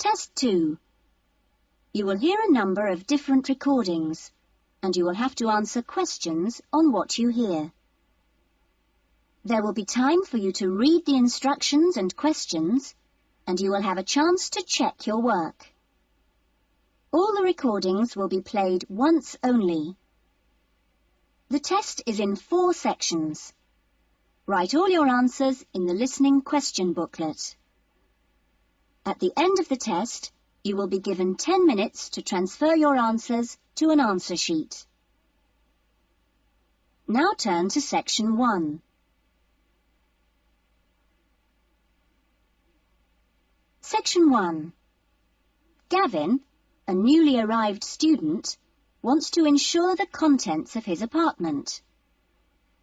Test 2. You will hear a number of different recordings, and you will have to answer questions on what you hear. There will be time for you to read the instructions and questions, and you will have a chance to check your work. All the recordings will be played once only. The test is in 4 sections. Write all your answers in the listening question booklet. At the end of the test, you will be given 10 minutes to transfer your answers to an answer sheet. Now turn to Section 1. Section 1. Gavin, a newly arrived student, wants to insure the contents of his apartment.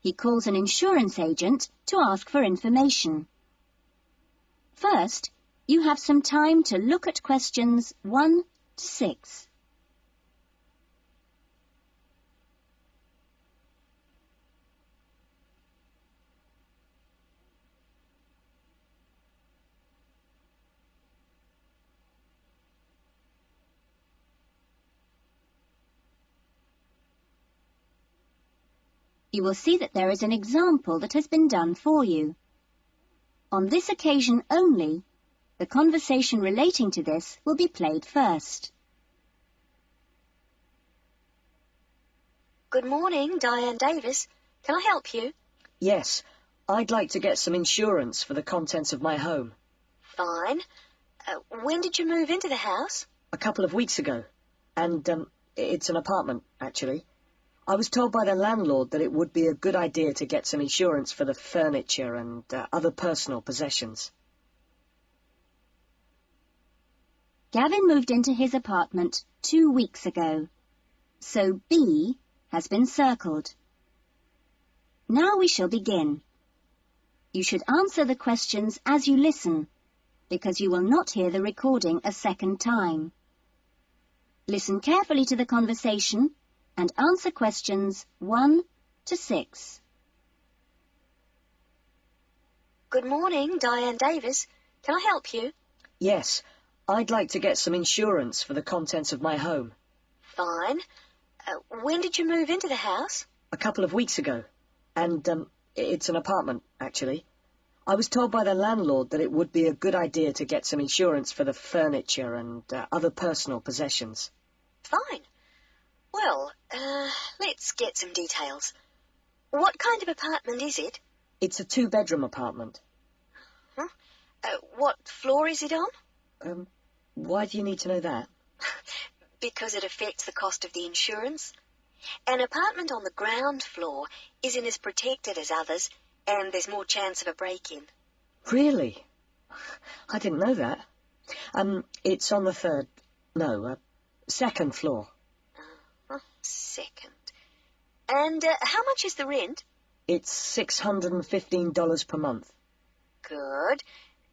He calls an insurance agent to ask for information. First, you have some time to look at questions 1 to 6. You will see that there is an example that has been done for you. On this occasion only, the conversation relating to this will be played first. Good morning, Diane Davis. Can I help you? Yes, I'd like to get some insurance for the contents of my home. Fine. When did you move into the house? A couple of weeks ago. And, it's an apartment, actually. I was told by the landlord that it would be a good idea to get some insurance for the furniture and other personal possessions. Gavin moved into his apartment 2 weeks ago, so B has been circled. Now we shall begin. You should answer the questions as you listen, because you will not hear the recording a second time. Listen carefully to the conversation and answer questions 1 to 6. Good morning, Diane Davis. Can I help you? Yes, I'd like to get some insurance for the contents of my home. Fine. When did you move into the house? A couple of weeks ago. And, it's an apartment, actually. I was told by the landlord that it would be a good idea to get some insurance for the furniture and other personal possessions. Fine. Well, let's get some details. What kind of apartment is it? It's a 2-bedroom apartment. Huh? What floor is it on? Why do you need to know that? Because it affects the cost of the insurance. An apartment on the ground floor isn't as protected as others, and there's more chance of a break-in. Really? I didn't know that. It's on the second floor. Second. And how much is the rent? It's $615 per month. Good.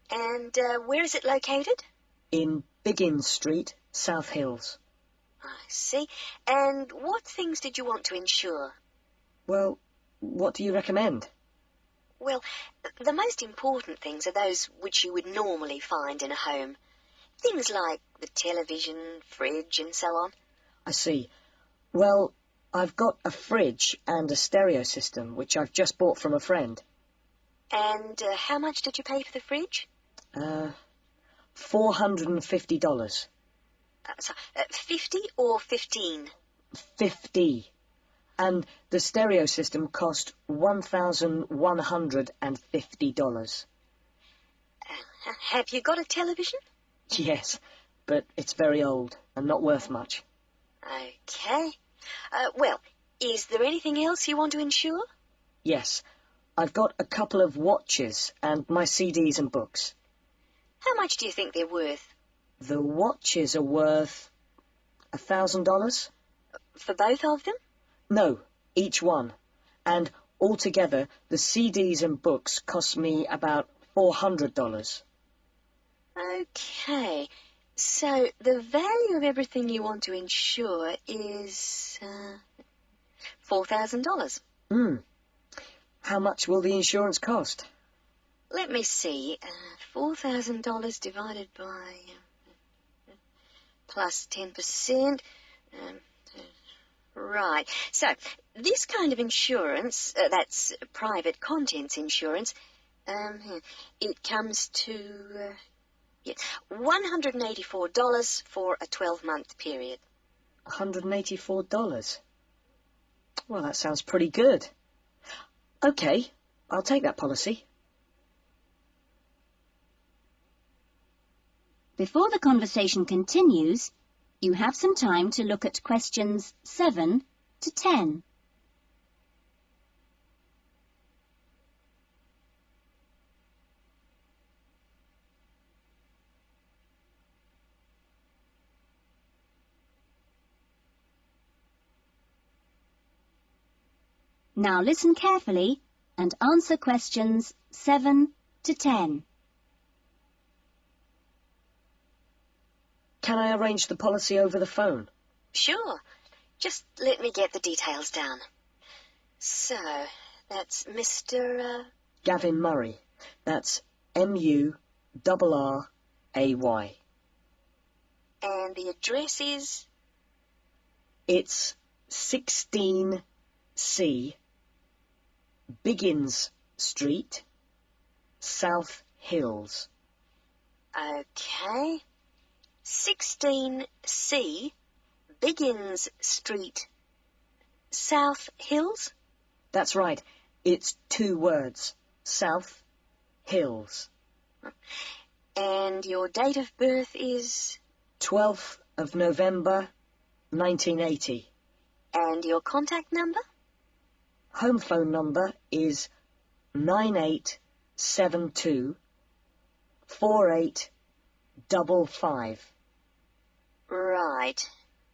And where is it located? In Biggin Street, South Hills. I see. And what things did you want to insure? Well, what do you recommend? Well, the most important things are those which you would normally find in a home. Things like the television, fridge, and so on. I see. Well, I've got a fridge and a stereo system, which I've just bought from a friend. And how much did you pay for the fridge? $450. 50 or 15? 50. And the stereo system cost $1,150. Have you got a television? Yes, but it's very old and not worth much. Okay. Well, is there anything else you want to insure? Yes, I've got a couple of watches and my CDs and books. How much do you think they're worth? The watches are worth $1,000. For both of them? No, each one. And altogether, the CDs and books cost me about $400. Okay. So the value of everything you want to insure is $4,000. How much will the insurance cost? Let me see. $4,000 divided by plus 10%. Right. So, this kind of insurance, that's private contents insurance, it comes to $184 for a 12-month period. $184? Well, that sounds pretty good. Okay, I'll take that policy. Before the conversation continues, you have some time to look at questions 7 to 10. Now listen carefully and answer questions 7 to 10. Can I arrange the policy over the phone? Sure. Just let me get the details down. So, that's Mr. Gavin Murray. That's M-U-R-R-A-Y. And the address is? It's 16C Biggins Street, South Hills. Okay. 16C Biggins Street, South Hills? That's right. It's 2 words. South Hills. And your date of birth is? 12th of November, 1980. And your contact number? Home phone number is 9872 4855. Right.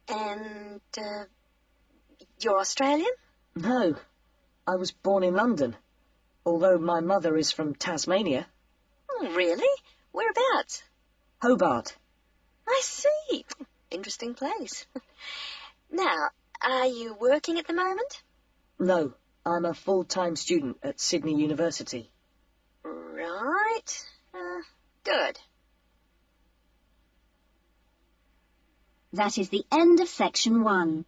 And, you're Australian? No, I was born in London, although my mother is from Tasmania. Oh, really? Whereabouts? Hobart. I see. Interesting place. Now, are you working at the moment? No, I'm a full-time student at Sydney University. Right. Good. That is the end of section 1.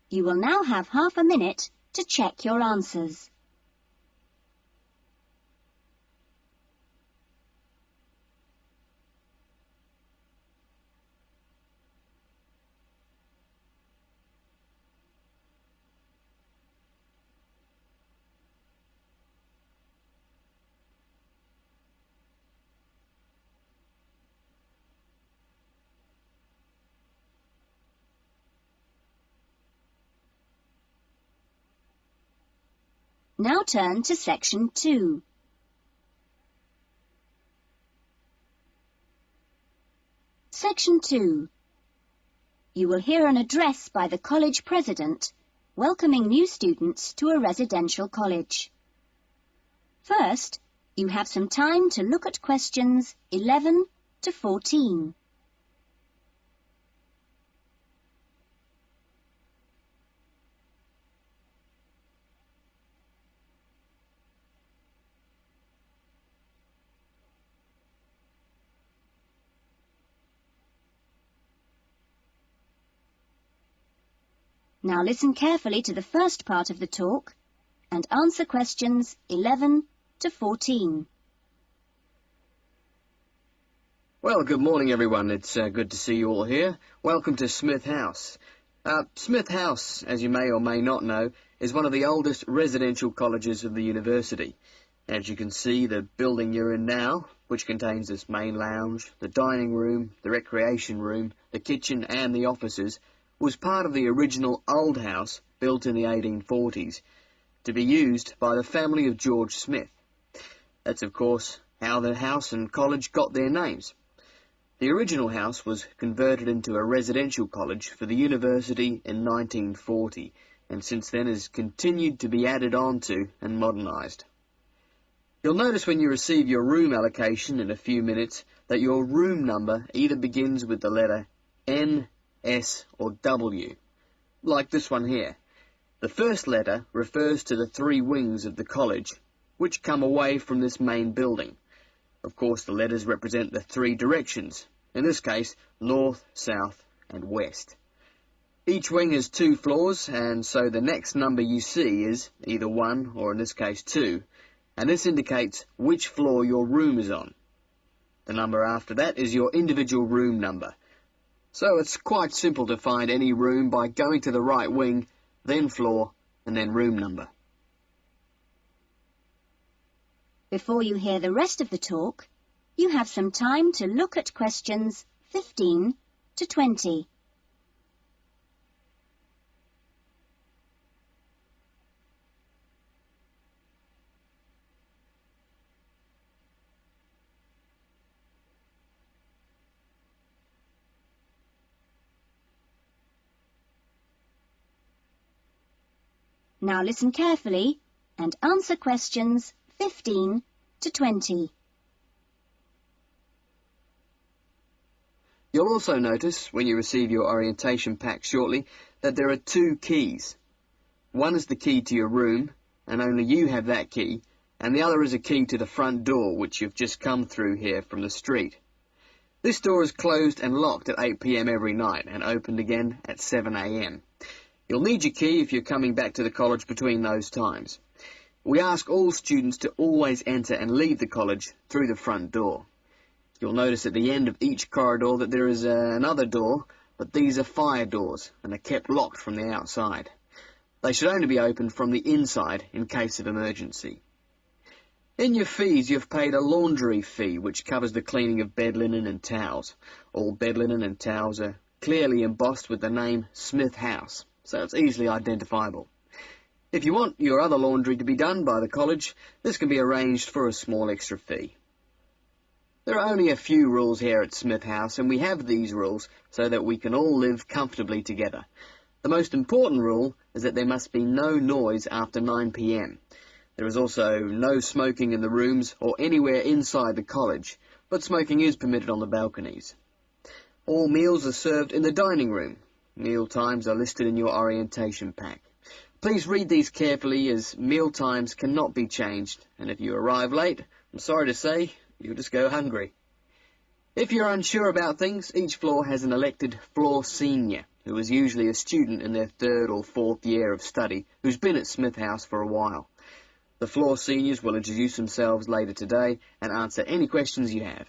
You will now have half a minute to check your answers. Now turn to section 2. Section 2. You will hear an address by the college president welcoming new students to a residential college. First, you have some time to look at questions 11 to 14. Now listen carefully to the first part of the talk and answer questions 11 to 14. Well, good morning, everyone. It's good to see you all here. Welcome to Smith House. Smith House, as you may or may not know, is one of the oldest residential colleges of the university. As you can see, the building you're in now, which contains this main lounge, the dining room, the recreation room, the kitchen and the offices, was part of the original old house built in the 1840s to be used by the family of George Smith. That's, of course, how the house and college got their names. The original house was converted into a residential college for the university in 1940, and since then has continued to be added on to and modernised. You'll notice when you receive your room allocation in a few minutes that your room number either begins with the letter N, S or W, like this one here. The first letter refers to the 3 wings of the college, which come away from this main building. Of course, the letters represent the 3 directions, in this case north, south and west. Each wing has 2 floors, and so the next number you see is either 1 or in this case 2, and this indicates which floor your room is on. The number after that is your individual room number. So it's quite simple to find any room by going to the right wing, then floor, and then room number. Before you hear the rest of the talk, you have some time to look at questions 15 to 20. Now listen carefully and answer questions 15 to 20. You'll also notice, when you receive your orientation pack shortly, that there are 2 keys. One is the key to your room, and only you have that key, and the other is a key to the front door, which you've just come through here from the street. This door is closed and locked at 8 p.m. every night, and opened again at 7 a.m. You'll need your key if you're coming back to the college between those times. We ask all students to always enter and leave the college through the front door. You'll notice at the end of each corridor that there is another door, but these are fire doors and are kept locked from the outside. They should only be opened from the inside in case of emergency. In your fees, you've paid a laundry fee, which covers the cleaning of bed linen and towels. All bed linen and towels are clearly embossed with the name Smith House, so it's easily identifiable. If you want your other laundry to be done by the college, this can be arranged for a small extra fee. There are only a few rules here at Smith House, and we have these rules so that we can all live comfortably together. The most important rule is that there must be no noise after 9 p.m. There is also no smoking in the rooms or anywhere inside the college, but smoking is permitted on the balconies. All meals are served in the dining room. Meal times are listed in your orientation pack. Please read these carefully, as meal times cannot be changed, and if you arrive late, I'm sorry to say, you'll just go hungry. If you're unsure about things, each floor has an elected floor senior, who is usually a student in their 3rd or 4th year of study, who's been at Smith House for a while. The floor seniors will introduce themselves later today and answer any questions you have.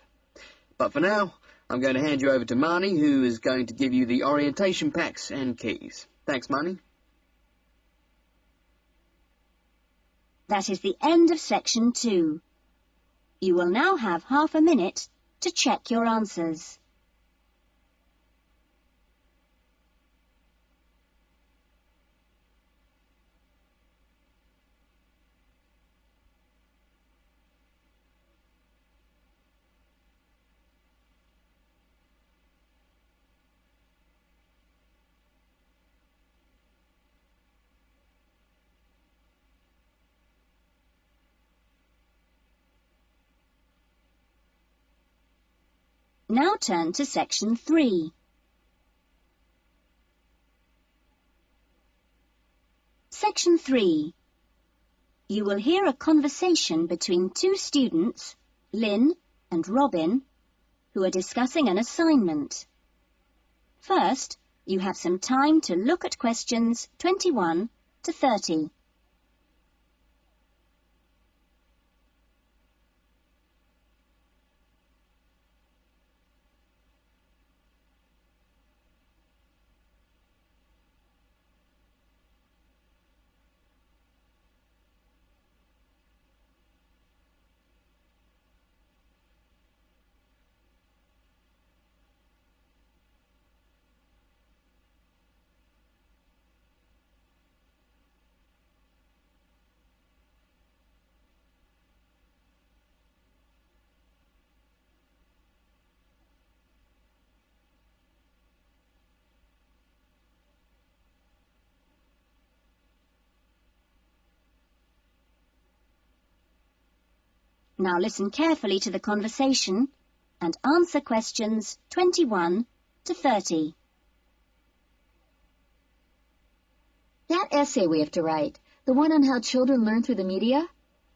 But for now, I'm going to hand you over to Marnie, who is going to give you the orientation packs and keys. Thanks, Marnie. That is the end of section 2. You will now have half a minute to check your answers. Now turn to section 3. Section 3. You will hear a conversation between 2 students, Lynn and Robin, who are discussing an assignment. First, you have some time to look at questions 21 to 30. Now listen carefully to the conversation and answer questions 21 to 30. That essay we have to write, the one on how children learn through the media,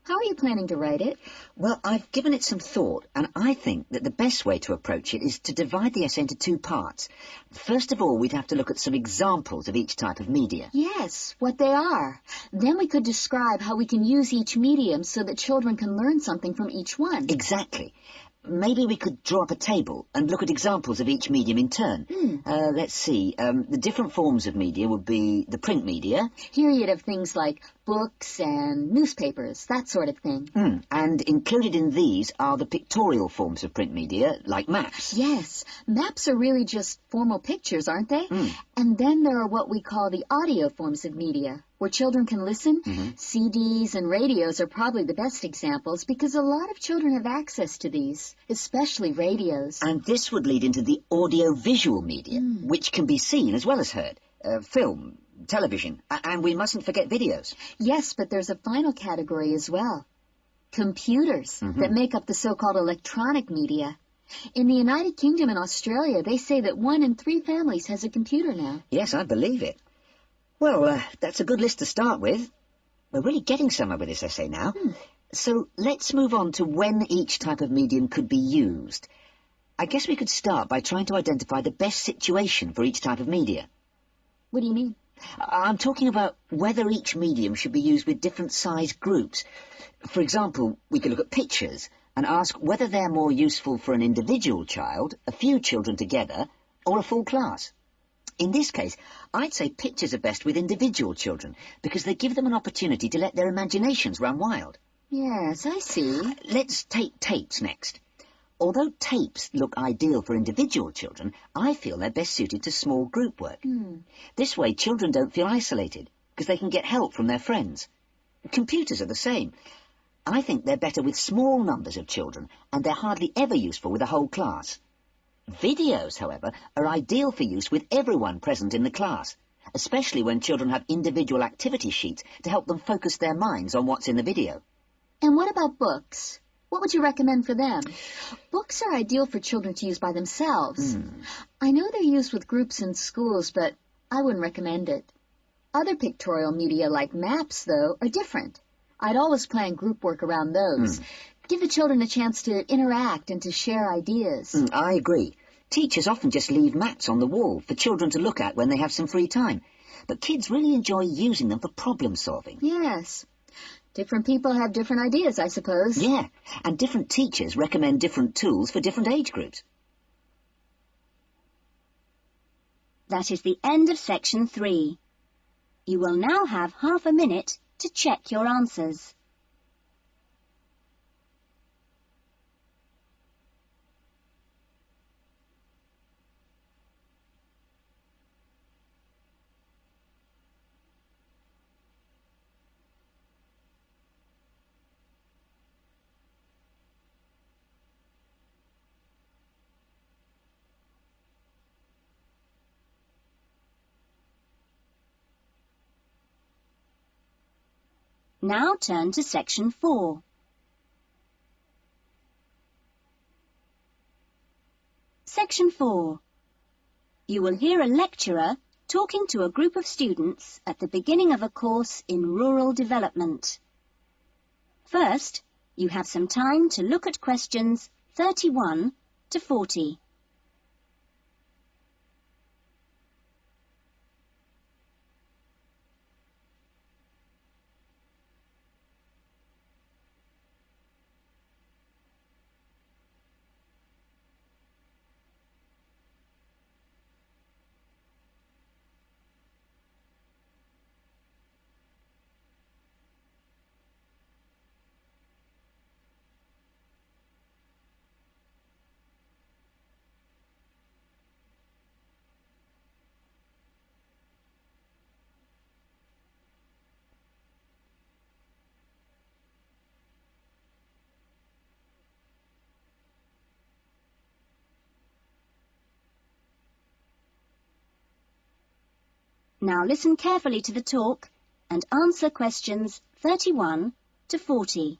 How are you planning to write it? Well, I've given it some thought, and I think that the best way to approach it is to divide the essay into two parts. First of all, we'd have to look at some examples of each type of media. Yes, what they are. Then we could describe how we can use each medium so that children can learn something from each one. Exactly. Maybe we could draw up a table and look at examples of each medium in turn. Let's see. The different forms of media would be the print media. Here you'd have things like books and newspapers, that sort of thing. And included in these are the pictorial forms of print media, like maps. Yes, maps are really just formal pictures, aren't they? And then there are what we call the audio forms of media, where children can listen. CDs and radios are probably the best examples because a lot of children have access to these, especially radios. And this would lead into the audio-visual media, which can be seen as well as heard. Film, television, and we mustn't forget videos. Yes, but there's a final category as well. Computers that make up the so-called electronic media. In the United Kingdom and Australia, they say that 1 in 3 families has a computer now. Yes, I believe it. Well, that's a good list to start with. We're really getting somewhere with this essay now. So let's move on to when each type of medium could be used. I guess we could start by trying to identify the best situation for each type of media. What do you mean? I'm talking about whether each medium should be used with different size groups. For example, we could look at pictures and ask whether they're more useful for an individual child, a few children together, or a full class. In this case, I'd say pictures are best with individual children because they give them an opportunity to let their imaginations run wild. Yes, I see. Let's take tapes next. Although tapes look ideal for individual children, I feel they're best suited to small group work. This way, children don't feel isolated because they can get help from their friends. Computers are the same. I think they're better with small numbers of children, and they're hardly ever useful with a whole class. Videos, however, are ideal for use with everyone present in the class, especially when children have individual activity sheets to help them focus their minds on what's in the video. And what about books? What would you recommend for them? Books are ideal for children to use by themselves. I know they're used with groups in schools, but I wouldn't recommend it. Other pictorial media like maps, though, are different. I'd always plan group work around those. Give the children a chance to interact and to share ideas. I agree. Teachers often just leave maps on the wall for children to look at when they have some free time. But kids really enjoy using them for problem solving. Yes. Different people have different ideas, I suppose. Yeah, and different teachers recommend different tools for different age groups. That is the end of section 3. You will now have half a minute to check your answers. Now turn to section 4. Section 4. You will hear a lecturer talking to a group of students at the beginning of a course in rural development. First, you have some time to look at questions 31 to 40. Now listen carefully to the talk and answer questions 31 to 40.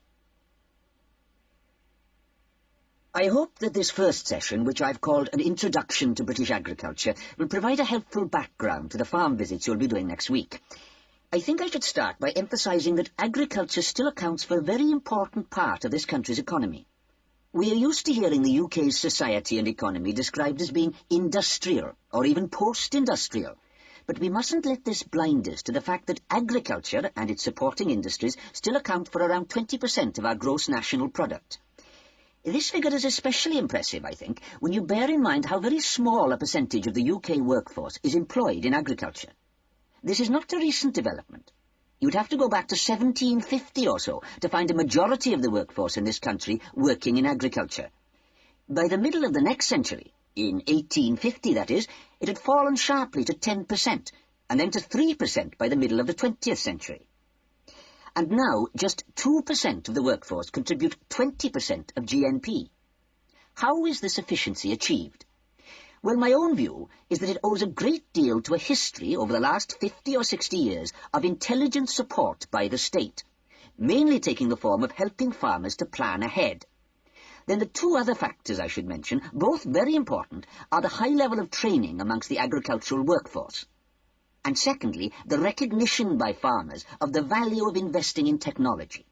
I hope that this first session, which I've called an Introduction to British Agriculture, will provide a helpful background to the farm visits you'll be doing next week. I think I should start by emphasising that agriculture still accounts for a very important part of this country's economy. We are used to hearing the UK's society and economy described as being industrial or even post-industrial, but we mustn't let this blind us to the fact that agriculture and its supporting industries still account for around 20% of our gross national product. This figure is especially impressive, I think, when you bear in mind how very small a percentage of the UK workforce is employed in agriculture. This is not a recent development. You'd have to go back to 1750 or so to find a majority of the workforce in this country working in agriculture. By the middle of the next century, in 1850 that is, it had fallen sharply to 10%, and then to 3% by the middle of the 20th century. And now just 2% of the workforce contribute 20% of GNP. How is this efficiency achieved? Well, my own view is that it owes a great deal to a history over the last 50 or 60 years of intelligent support by the state, mainly taking the form of helping farmers to plan ahead. Then the two other factors I should mention, both very important, are the high level of training amongst the agricultural workforce, and secondly, the recognition by farmers of the value of investing in technology.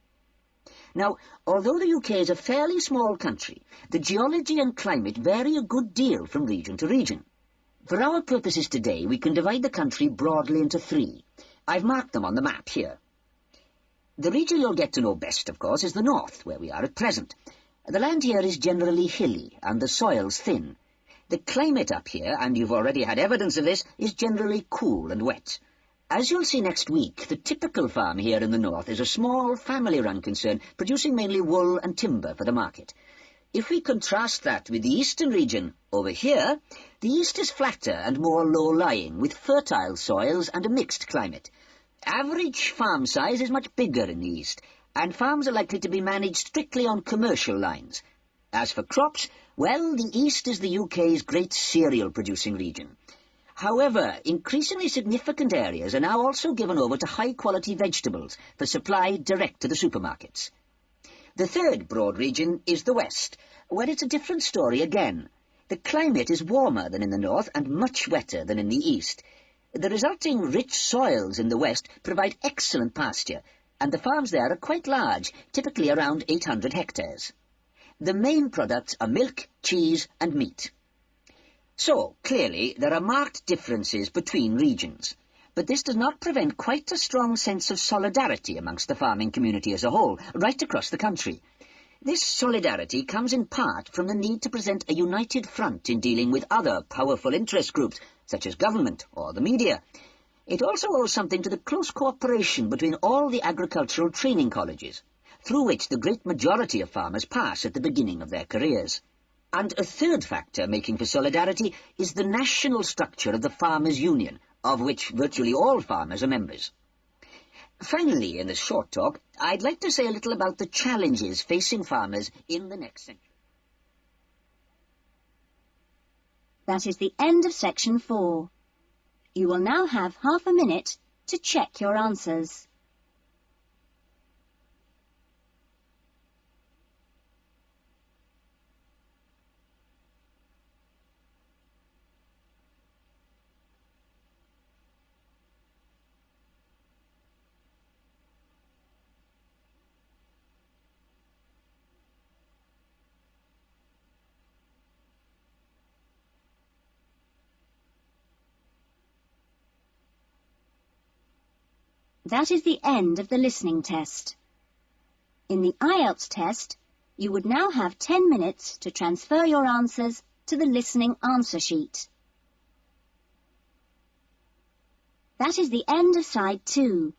Now, although the UK is a fairly small country, the geology and climate vary a good deal from region to region. For our purposes today, we can divide the country broadly into three. I've marked them on the map here. The region you'll get to know best, of course, is the north, where we are at present. The land here is generally hilly, and the soils thin. The climate up here, and you've already had evidence of this, is generally cool and wet. As you'll see next week, the typical farm here in the north is a small, family-run concern, producing mainly wool and timber for the market. If we contrast that with the eastern region, over here, the east is flatter and more low-lying, with fertile soils and a mixed climate. Average farm size is much bigger in the east, and farms are likely to be managed strictly on commercial lines. As for crops, well, the east is the UK's great cereal-producing region. However, increasingly significant areas are now also given over to high-quality vegetables for supply direct to the supermarkets. The third broad region is the west, where it's a different story again. The climate is warmer than in the north and much wetter than in the east. The resulting rich soils in the west provide excellent pasture, and the farms there are quite large, typically around 800 hectares. The main products are milk, cheese and meat. So, clearly, there are marked differences between regions, but this does not prevent quite a strong sense of solidarity amongst the farming community as a whole, right across the country. This solidarity comes in part from the need to present a united front in dealing with other powerful interest groups, such as government or the media. It also owes something to the close cooperation between all the agricultural training colleges, through which the great majority of farmers pass at the beginning of their careers. And a third factor making for solidarity is the national structure of the Farmers' Union, of which virtually all farmers are members. Finally, in this short talk, I'd like to say a little about the challenges facing farmers in the next century. That is the end of section 4. You will now have half a minute to check your answers. That is the end of the listening test. In the IELTS test, you would now have 10 minutes to transfer your answers to the listening answer sheet. That is the end of side 2.